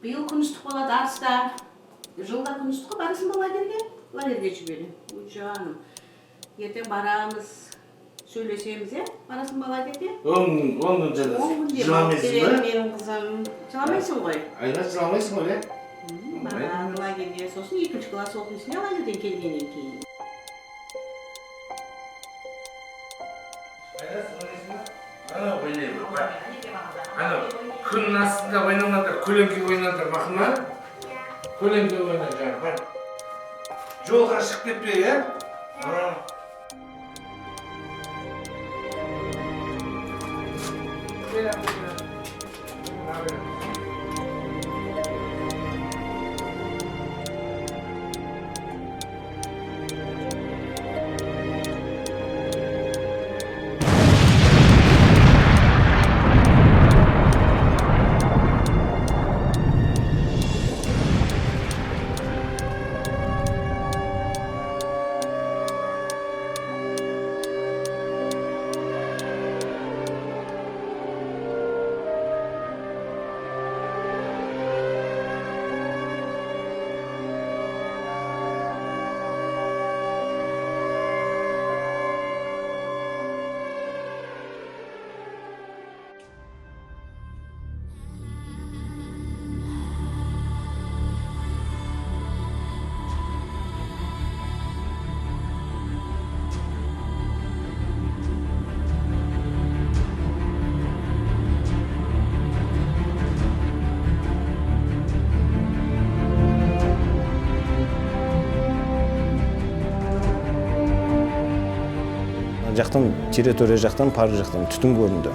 Биыл күністік болады Арыста. Жылда күністікке барасың лагерге жіберем. Жаным. Ертең барамыз, сөйлесеміз, барасың лагерге? Оны жыламайсың ба? Менің қызым. Жыламайсың ғой? Айна жыламайсың ғой, Барады лагерге, сосын 2-ші класс оқисың, лагерден келгеннен кейін. Ана ойнайды, ана күннің астында ойнамадар, көлеңке ойнатар мақына? Көлеңке ойнатар, бар. Жолға шығып кетпе, е? Жақтан, территория жақтан, пар жақтан түтін көрінді.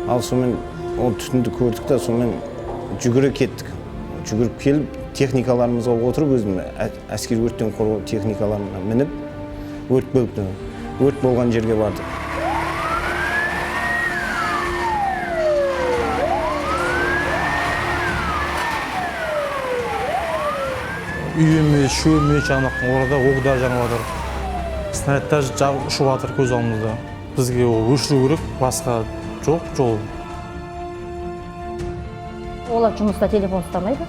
Ал сонымен ол түтінді көрдік та, сонымен жүгіре кеттік. Жүгіріп келіп, техникаларымызға отырып, өзім әскери өрттен қорғау техникаларына мініп, өрт бөліпті. Өрт болған жерге бардық. Үйіме, шөме жанақтың орада оғдар жаңып жатыр. Снарядтар ұшып жатыр көз алдымызда. Бізге ол өшіру керек, басқа жоқ жол. Олар жұмыста телефон ұстамайды.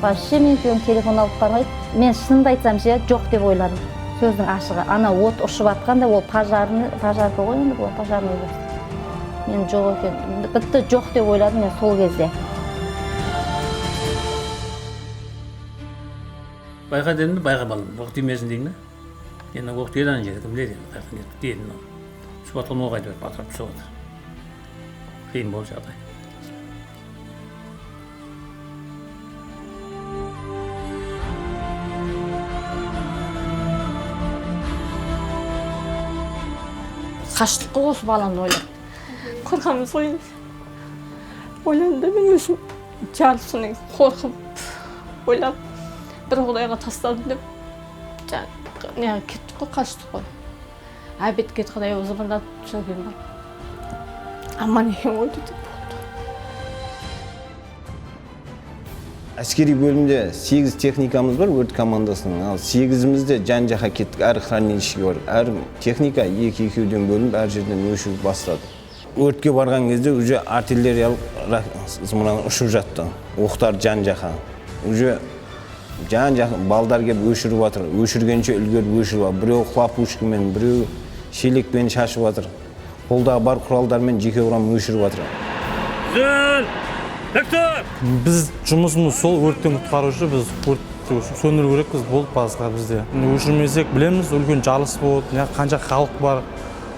Вообще мен күйеуім телефон алып бармайды. Мен шынымды айтсам жоқ деп ойладым. Сөздің ашығы. Ана от ұшып жатқанда ол пожарный ғой енді бұл пожарный емес. Мен жоқ екен. Бітті жоқ деп ойладым мен сол кезде. Байға дедім, байға балым, оқ демесін дейін. Енді оқ дейін жерді біледі, қайқын еді, дейін. Түсіп атқан оғайды өріп, атырап түсіп отыр. Қиын бол жағдай. Қаштық қой осы баланы ойлап. Қорқамыз ғой. Ойландым да мен өзім жарылысынан қорқып ойлап бір құдайға тастадым деп кеттік қой, қаштық қой. Әбет кет құдай өзі бұрдатып жүрген бар. Аман екен ғой деді. Әскери бөлімде 8 техникамыз бар, өрт командасының. Ал 8-імізде жан-жаққа кеттік, әр хранилищеге бар. Әр техника 2-2-ден бөлініп, әр жерден өшіп бастады. Өртке барған кезде уже артиллериялық зымыран ұшып жатты. Оқтар жан-жаққа. Уже жан-жаққа балдар келіп өшіріп жатыр. Өшіргенше үлгеріп өшіріп жатыр. Біреу хлопушкамен, біреу шелекпен шашып жатыр. Қолдағы бар құралдармен жеке құрам өшіріп жатыр. Біз жұмысымыз сол өрттен құтқарушы, біз өртті сөндіру керекпіз, болды басқа бізде. Өшірмесек білеміз, үлкен жарылыс болды, қанша халық бар,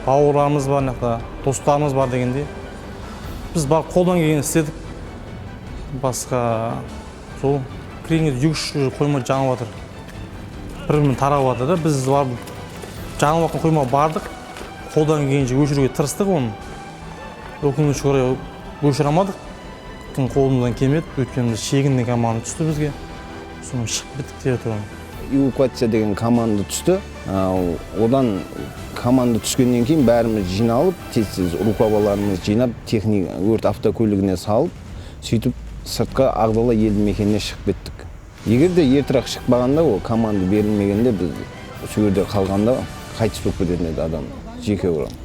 бауырларымыз бар, достарымыз бар дегенде. Біз бар қолдан келген істедік. Басқа сол кіреңіз 2-3 қойма жанып жатыр. Бір-бірін тарап жатыр да, біз бар жанып жатқан қойма бардық. Қолдан келгенше өшіруге тырыстық оны. Өкінішке орай өшіре алмадық. Қолымыздан келмеді, өйткені шегінен команда түсті бізге. Соны шығып біттік деп тұрмын. Эвакуация деген команда түсті. Одан команда түскеннен кейін бәріміз жиналып, тез-тез рукаваларымыз жинап, өрт автокөлігіне салып, сөйтіп сыртқа Ағдала елді мекеніне шығып кеттік. Егер де ертерек шықпағанда, ол команда берілмегенде біз сол жерде қалғанда қайтыс болып кететін еді адам, жеке құрам.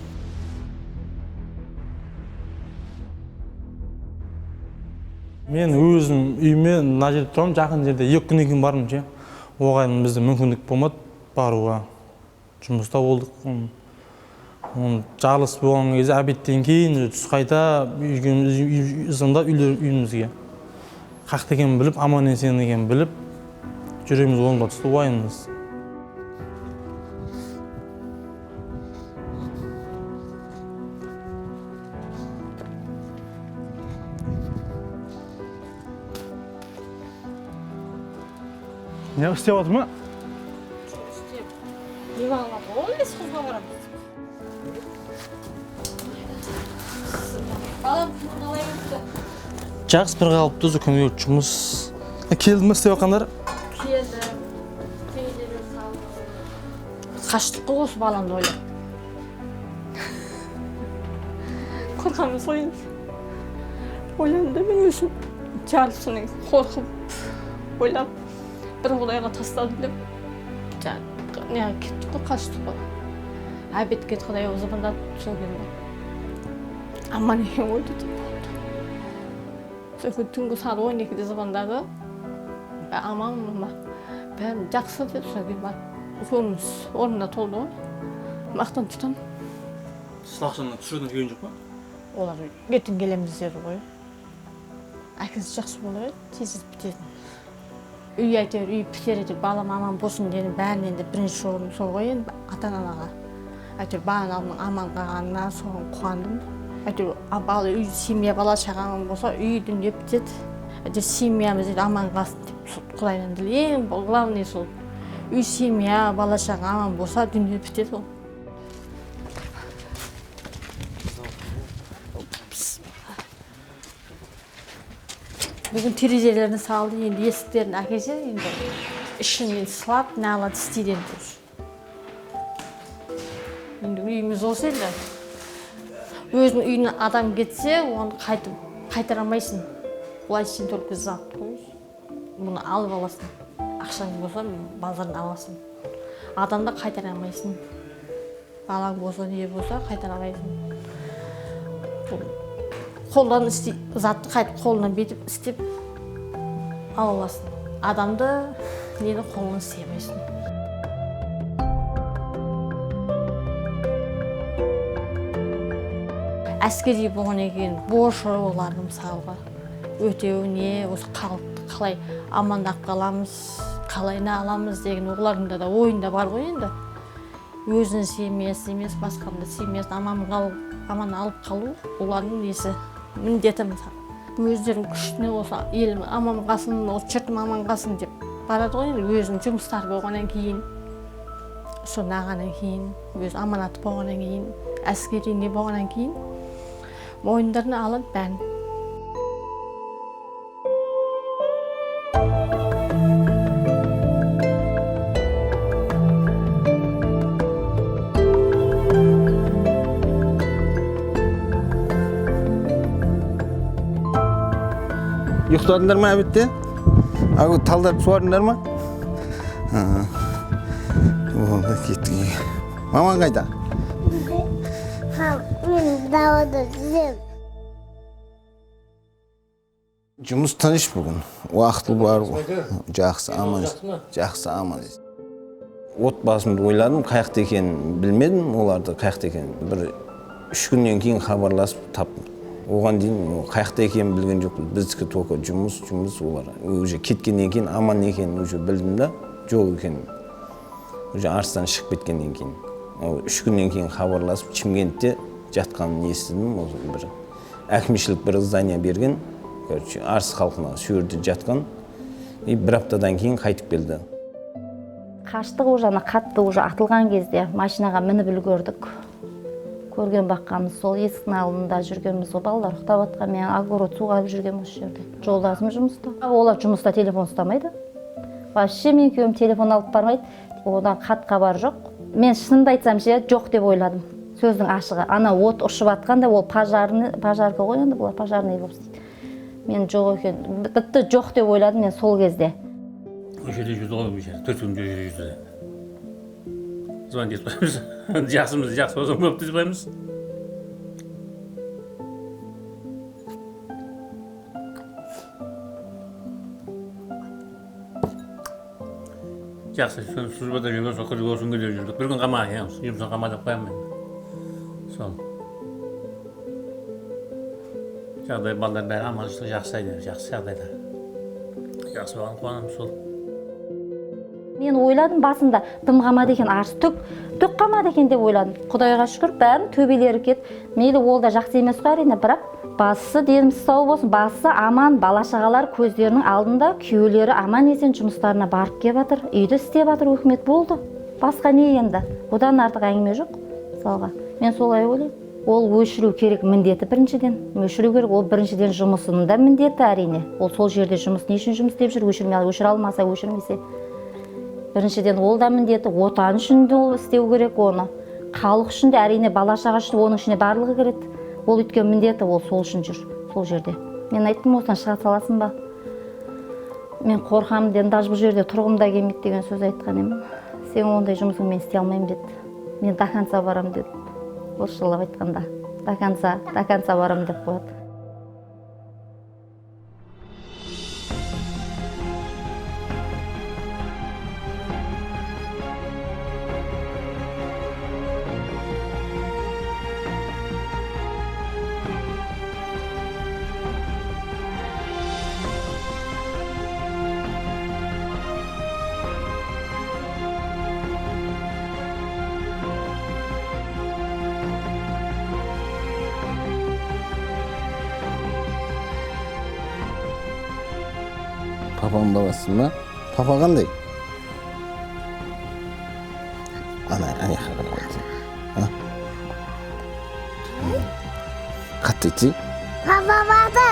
Мен өзім үйіме мына жерде тұрамын, жақын жерде 2 күннен кейін бардым ше. Оған бізде мүмкіндік болмады баруға. Жұмыста болдық. Жарылыс болған кезде обедтен кейін түс қайта үйімізге. Қақта екенін біліп, аман есен екенін біліп, жүрегіміз орнына түсті, уайымыз. Не істеп жатыр ма? Жақсы бір қалыпты өзі күнге жұмыс. Келді ме істеп жатқандар? Келді. Қаштық қой осы баламды ойлап. Қорқамын сойын. Ойланды мен өзім жарылысынан қорқып ойлап бір құдайға тастадым деп. Неға кеттік қой, қаштық қой. Обед кетті құдай о заманда сол келді. Аман екен ойды деп болды. Сол түнгі сағат 12-де замандағы аман ма бәрі жақсы деп сол келді. Көңіліміз орнында толды ғой. Мақтан тұтамын. Сылақшаны түсірден келген жоқ па? Олар ертең келеміз деді ғой. Әкесі жақсы болады, тез бітетін. Үй әйтеуір, үй бітер деп балам аман болсын дедім. Бәрінен де бірінші орын сол ғой енді ата-анаға. Әйтеуір баламның аман қалғанына соған қуандым. Әйтеуір бала үй семья бала шағаның болса үй дүние бітеді. Әйтеуір семьямыз аман қалсын деп Құдайдан тілеймін. Ең главный сол үй семья бала шаға аман болса дүние бітеді ол. Бүгін терезелерін салды, енді есіктерін әкелсе, енді ішінен сылап, нәлат істейден тұр. Енді үйіміз осы енді. Өзінің үйіне адам кетсе, оны қайтарамайсың. Олай сен только зат қойыз. Бұны алып аласың. Ақшаң болса, базардан аласың. Адамды қайтарамайсың. Балаң болса, не болса, қайтарамайсың. Қолдан затты қайтып қолынан бетіп істеп аласың. Адамды нені қолынан істемейсің. Әскери болғаннан кейін борышы оларды мысалға өтеуіне осы халықты қалай амандап қаламыз, қалай не аламыз деген олардың да ойында бар ғой енді. Өзінің семьясы емес, басқаның семьясын аман алып қалу олардың несі міндеті мысалы. Өздерінің күшіне осы елім аман қалсын, осы жұртым аман қалсын деп барады ғой енді. Өзінің жұмыстары болғаннан кейін, сонағаннан кейін, өз аманаты болғаннан кейін, әскеріне болғаннан кейін мойындарына алып бәрін. Ұйықтадыңдар ма әбітте? Ағы талдарды суардыңдар ма? Олда кеттің. Маман қайда? Мен далада жүзем. Жұмыс тыныш бүгін. Уақыты бар ғой. Жақсы, аман. Жақсы, аман. Отбасымды ойладым, қаяқта екенін білмедім, оларды қаяқта екенін. Бір 3 күннен кейін хабарласып таптым. Оған дейін қаяқта екенін білген жоқпыз. Біздікі тоқа жұмыс олар. Уже кеткеннен кейін аман екенін уже білдім да, жоқ екенін. Уже арыстан шығып кеткеннен кейін. 3 күннен кейін хабарласып Чимкентте жатқанын естідім. Бір әкімшілік бір здание берген. Арыс халқына сүйерді жатқан. Бір аптадан кейін қайтып келді. Қаштық уже қатты уже атылған кезде машинаға мініп үлгердік. Көрген баққанымыз сол есіктің алдында жүргенбіз ғой, балалар ұйықтап жатқан, мен огород суға жүрген осы жерде. Жолдасым жұмыста. Олар жұмыста телефон ұстамайды. Вообще мен күйеуім телефон алып бармайды. Одан хат хабар жоқ. Мен шынымды айтсам ше, жоқ деп ойладым. Сөздің ашығы. Ана от ұшып жатқанда ол пожарка ғой енді, бұлар пожарный болып істейді. Мен жоқ екен. Бітті жоқ деп ойладым мен сол кезде. Осы жерде жүрді ғой, 4 күн жүрді. Звон деп қоямыз. Жақсымыз жақсы болсын болып деп қоямыз. Жақсы, службада жүрген сол қырық осынға деп жүрдік. Bir gün қамаға келеміз, жұмыстан қамадап қоямын мен. Сол. Жағдай балдар бәрі аманшылық жақсы жағдайда. Жақсы болған қуанамын сол. Мен ойладым басында тым қамады екен, арыс түк қамады екен деп ойладым. Құдайға шүкір бәрін төбелері кет. Мейлі ол да жақсы емес қой әрине, бірақ басы деніміз сау болсын, басы аман, бала-шағалар көздерінің алдында, күйеулері аман есен жұмыстарына барып келіп жатыр, үйді істеп жатыр, өкімет болды. Басқа не енді? Одан артық әңгіме жоқ. Мысалға, мен солай ойлаймын. Ол өшіру керек міндеті біріншіден. Өшіру керек, ол біріншіден жұмысында міндеті әрине. Ол сол жерде жұмыс не үшін жұмыс істеп жүр, өшіре алмаса, өшірмесе. Біріншіден ол да міндеті, отан үшін де ол істеу керек оны. Халық үшін де әрине, бала-шаға үшін оның ішіне барлығы кіреді. Ол өткен міндеті, ол сол үшін жүр, сол жерде. Мен айттым, осыдан шыға саласың ба? Мен қорқамын дедім, даже бұл жерде тұрғым да келмейді деген сөз айтқан едім. Сен ондай жұмысың мен істей алмаймын деді. Мен до конца барам деді. Орысшалап айтқанда, до конца барам деп қояды. Папам баласың ба? Папа қандай? Ана жаққа қойды. Қатты айтшы? Papa vardı.